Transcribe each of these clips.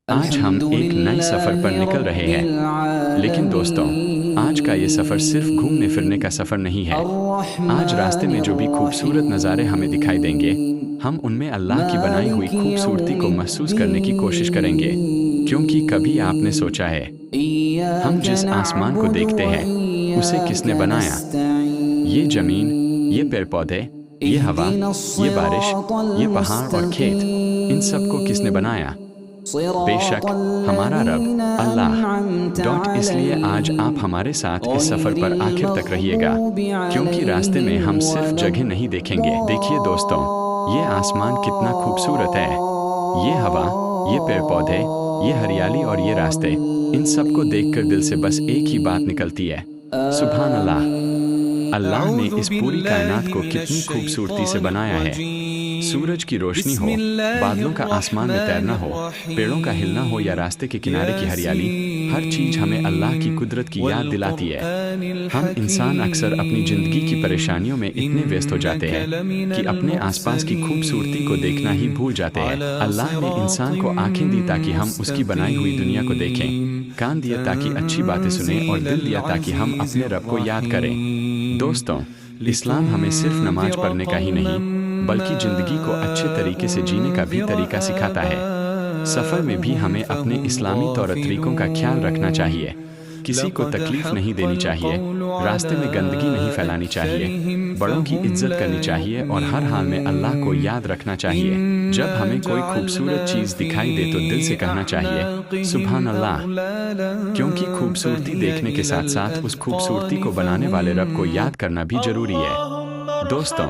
आज हम एक नए सफ़र पर निकल रहे हैं। लेकिन दोस्तों, आज का ये सफ़र सिर्फ घूमने फिरने का सफ़र नहीं है। आज रास्ते में जो भी खूबसूरत नज़ारे हमें दिखाई देंगे, हम उनमें अल्लाह की बनाई हुई खूबसूरती को महसूस करने की कोशिश करेंगे। क्योंकि कभी आपने सोचा है, हम जिस आसमान को देखते हैं, उसे किसने बनाया? ये ज़मीन, ये पेड़ पौधे, ये हवा, ये बारिश, ये पहाड़ और खेत, इन सब को किसने बनाया? बेशक हमारा रब अल्लाह। इसलिए आज आप हमारे साथ इस सफ़र पर आखिर तक रहिएगा, क्योंकि रास्ते में हम सिर्फ जगह नहीं देखेंगे। देखिए दोस्तों, ये आसमान कितना खूबसूरत है। ये हवा, ये पेड़ पौधे, ये हरियाली और ये रास्ते, इन सब को देखकर दिल से बस एक ही बात निकलती है, सुभान अल्लाह। अल्लाह ने इस पूरी कायनात को कितनी खूबसूरती से बनाया है। सूरज की रोशनी हो, बादलों का आसमान में तैरना हो, पेड़ों का हिलना हो या रास्ते के किनारे की हरियाली, हर चीज़ हमें अल्लाह की कुदरत की याद दिलाती है। हम इंसान अक्सर अपनी ज़िंदगी की परेशानियों में इतने व्यस्त हो जाते हैं कि अपने आसपास की खूबसूरती को देखना ही भूल जाते हैं। अल्लाह ने इंसान को आँखें दी ताकि हम उसकी बनाई हुई दुनिया को देखें, कान दिए ताकि अच्छी बातें सुनें और दिल दिया ताकि हम अपने रब को याद करें। दोस्तों, इस्लाम हमें सिर्फ नमाज पढ़ने का ही नहीं, बल्कि ज़िंदगी को अच्छे तरीके से जीने का भी तरीका सिखाता है। सफ़र में भी हमें अपने इस्लामी तौर तरीकों का ख्याल रखना चाहिए। किसी को तकलीफ़ नहीं देनी चाहिए, रास्ते में गंदगी नहीं फैलानी चाहिए, बड़ों की इज्जत करनी चाहिए और हर हाल में अल्लाह को याद रखना चाहिए। जब हमें कोई खूबसूरत चीज़ दिखाई दे तो दिल से कहना चाहिए, सुभान अल्लाह। क्योंकि खूबसूरती देखने के साथ साथ उस खूबसूरती को बनाने वाले रब को याद करना भी ज़रूरी है। दोस्तों,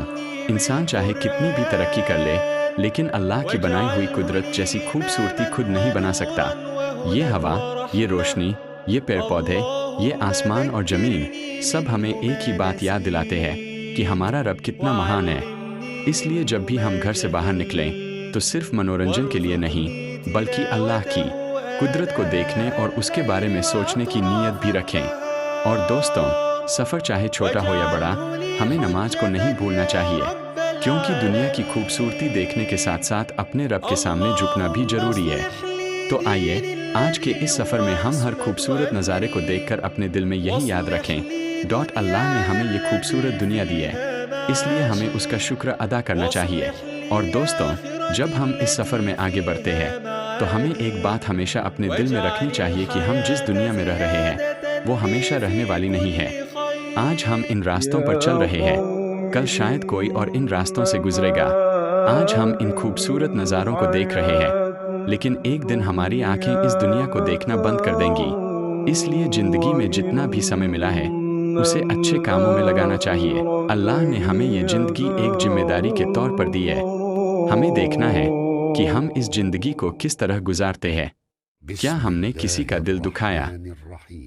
इंसान चाहे कितनी भी तरक्की कर ले, लेकिन अल्लाह की बनाई हुई कुदरत जैसी खूबसूरती खुद नहीं बना सकता। ये हवा, ये रोशनी, ये पेड़ पौधे, ये आसमान और ज़मीन, सब हमें एक ही बात याद दिलाते हैं कि हमारा रब कितना महान है। इसलिए जब भी हम घर से बाहर निकलें, तो सिर्फ मनोरंजन के लिए नहीं, बल्कि अल्लाह की कुदरत को देखने और उसके बारे में सोचने की नीयत भी रखें। और दोस्तों, सफ़र चाहे छोटा हो या बड़ा, हमें नमाज को नहीं भूलना चाहिए, क्योंकि दुनिया की खूबसूरती देखने के साथ साथ अपने रब के सामने झुकना भी ज़रूरी है। तो आइए, आज के इस सफ़र में हम हर खूबसूरत नज़ारे को देखकर अपने दिल में यही याद रखें, अल्लाह ने हमें ये खूबसूरत दुनिया दी है, इसलिए हमें उसका शुक्र अदा करना चाहिए। और दोस्तों, जब हम इस सफ़र में आगे बढ़ते हैं, तो हमें एक बात हमेशा अपने दिल में रखनी चाहिए कि हम जिस दुनिया में रह रहे हैं, वो हमेशा रहने वाली नहीं है। आज हम इन रास्तों पर चल रहे हैं, कल शायद कोई और इन रास्तों से गुजरेगा। आज हम इन खूबसूरत नज़ारों को देख रहे हैं, लेकिन एक दिन हमारी आंखें इस दुनिया को देखना बंद कर देंगी। इसलिए ज़िंदगी में जितना भी समय मिला है, उसे अच्छे कामों में लगाना चाहिए। अल्लाह ने हमें ये ज़िंदगी एक जिम्मेदारी के तौर पर दी है। हमें देखना है कि हम इस ज़िंदगी को किस तरह गुजारते हैं। क्या हमने किसी का दिल दुखाया?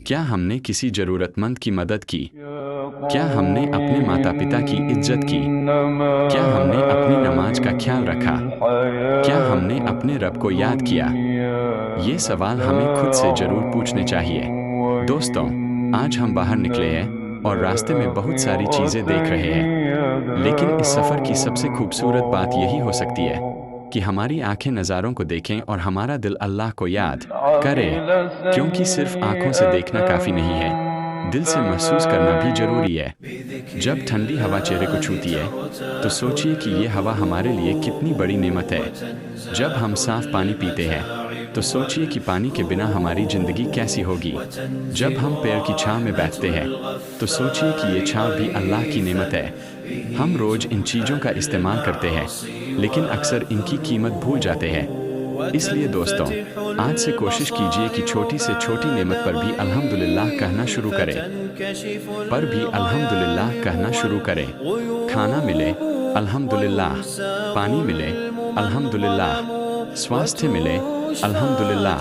क्या हमने किसी ज़रूरतमंद की मदद की? क्या हमने अपने माता पिता की इज्जत की? क्या हमने अपनी नमाज का ख्याल रखा? क्या हमने अपने रब को याद किया? ये सवाल हमें खुद से ज़रूर पूछने चाहिए। दोस्तों, आज हम बाहर निकले हैं और रास्ते में बहुत सारी चीज़ें देख रहे हैं, लेकिन इस सफ़र की सबसे खूबसूरत बात यही हो सकती है कि हमारी आंखें नज़ारों को देखें और हमारा दिल अल्लाह को याद करे, क्योंकि सिर्फ आंखों से देखना काफ़ी नहीं है, दिल से महसूस करना भी ज़रूरी है। जब ठंडी हवा चेहरे को छूती है, तो सोचिए कि ये हवा हमारे लिए कितनी बड़ी नेमत है। जब हम साफ़ पानी पीते हैं, तो सोचिए कि पानी के बिना हमारी ज़िंदगी कैसी होगी। जब हम पेड़ की छाँव में बैठते हैं, तो सोचिए कि ये छाँव भी अल्लाह की नेमत है। हम रोज़ इन चीज़ों का इस्तेमाल करते हैं, लेकिन अक्सर इनकी कीमत भूल जाते हैं। इसलिए दोस्तों, आज से कोशिश कीजिए कि छोटी से छोटी नेमत पर भी अल्हम्दुलिल्लाह कहना शुरू करें। खाना मिले, अल्हम्दुलिल्लाह। पानी मिले, अल्हम्दुलिल्लाह। स्वास्थ्य मिले, अल्हम्दुलिल्लाह।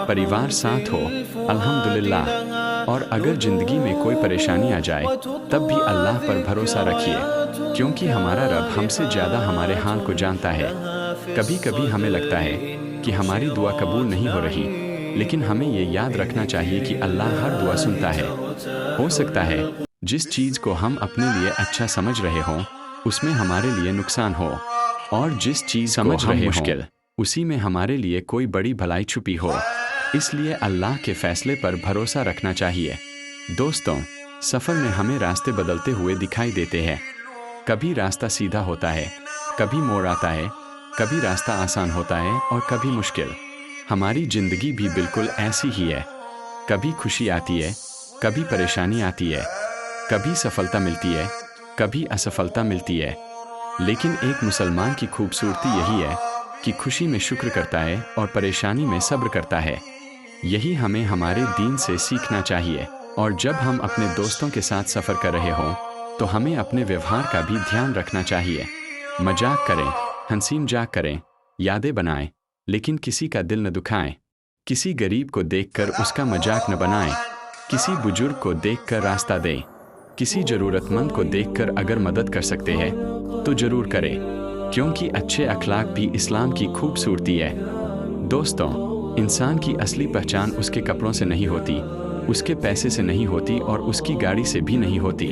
परिवार साथ हो, अल्हम्दुलिल्लाह। और अगर ज़िंदगी में कोई परेशानी आ जाए, तब भी अल्लाह पर भरोसा रखिए, क्योंकि हमारा रब हमसे ज़्यादा हमारे हाल को जानता है। कभी कभी हमें लगता है कि हमारी दुआ कबूल नहीं हो रही, लेकिन हमें ये याद रखना चाहिए कि अल्लाह हर दुआ सुनता है। हो सकता है जिस चीज़ को हम अपने लिए अच्छा समझ रहे हों, उसमें हमारे लिए नुकसान हो, और जिस चीज़ समझ रहे मुश्किल उसी में हमारे लिए कोई बड़ी भलाई छुपी हो। इसलिए अल्लाह के फैसले पर भरोसा रखना चाहिए। दोस्तों, सफ़र में हमें रास्ते बदलते हुए दिखाई देते हैं। कभी रास्ता सीधा होता है, कभी मोड़ आता है, कभी रास्ता आसान होता है और कभी मुश्किल। हमारी ज़िंदगी भी बिल्कुल ऐसी ही है। कभी खुशी आती है, कभी परेशानी आती है, कभी सफलता मिलती है, कभी असफलता मिलती है। लेकिन एक मुसलमान की खूबसूरती यही है कि खुशी में शुक्र करता है और परेशानी में सब्र करता है। यही हमें हमारे दीन से सीखना चाहिए। और जब हम अपने दोस्तों के साथ सफ़र कर रहे हों तो हमें अपने व्यवहार का भी ध्यान रखना चाहिए। मजाक करें, हंसी मजाक करें, यादें बनाएं, लेकिन किसी का दिल न दुखाएं। किसी गरीब को देखकर उसका मजाक न बनाएं। किसी बुजुर्ग को देखकर रास्ता दें। किसी ज़रूरतमंद को देखकर अगर मदद कर सकते हैं तो ज़रूर करें, क्योंकि अच्छे अखलाक भी इस्लाम की खूबसूरती है। दोस्तों, इंसान की असली पहचान उसके कपड़ों से नहीं होती, उसके पैसे से नहीं होती और उसकी गाड़ी से भी नहीं होती।